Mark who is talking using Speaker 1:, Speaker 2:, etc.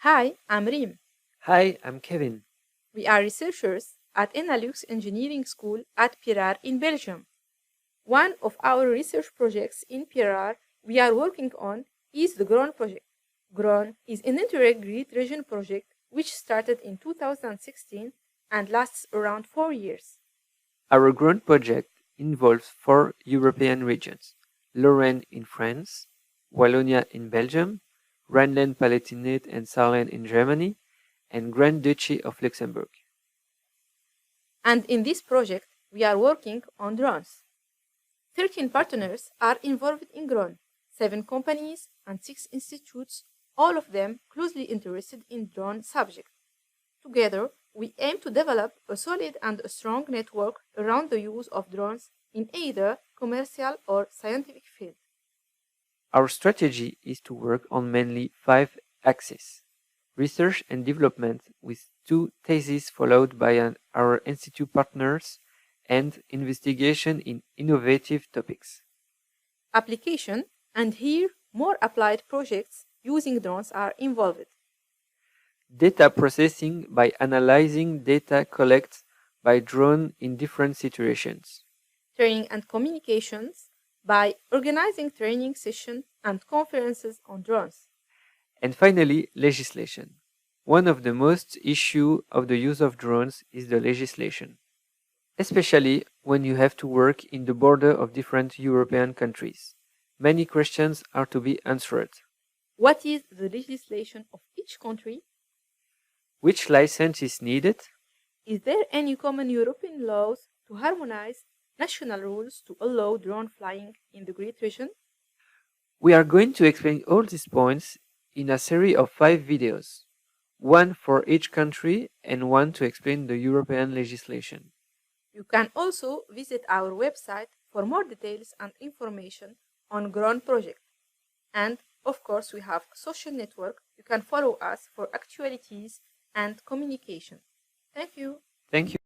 Speaker 1: Hi, I'm Reem.
Speaker 2: Hi, I'm Kevin.
Speaker 1: We are researchers at Enalux Engineering School at Pirar in Belgium. One of our research projects in Pirar we are working on is the GRONE project. GRONE is an Interreg Grid Region project which started in 2016 and lasts around 4 years.
Speaker 2: Our GRONE project involves 4 European regions: Lorraine in France, Wallonia in Belgium, Rhineland-Palatinate and Saarland in Germany, and Grand Duchy of Luxembourg.
Speaker 1: And in this project, we are working on drones. 13 partners are involved in GRONE, 7 companies and 6 institutes, all of them closely interested in drone subject. Together, we aim to develop a solid and a strong network around the use of drones in either commercial or scientific field.
Speaker 2: Our strategy is to work on mainly 5 axes: research and development with 2 theses followed by our institute partners, and investigation in innovative topics.
Speaker 1: Application, and here more applied projects using drones are involved.
Speaker 2: Data processing by analyzing data collected by drone in different situations.
Speaker 1: Training and communications by organizing training sessions and conferences on drones.
Speaker 2: And finally, legislation. One of the most issue of the use of drones is the legislation, especially when you have to work in the border of different European countries. Many questions are to be answered.
Speaker 1: What is the legislation of each country?
Speaker 2: Which license is needed?
Speaker 1: Is there any common European laws to harmonize national rules to allow drone flying in the Great Region?
Speaker 2: We are going to explain all these points in a series of 5 videos, one for each country and one to explain the European legislation.
Speaker 1: You can also visit our website for more details and information on GRONE project. And of course, we have a social network. You can follow us for actualities and communication. Thank you.
Speaker 2: Thank you.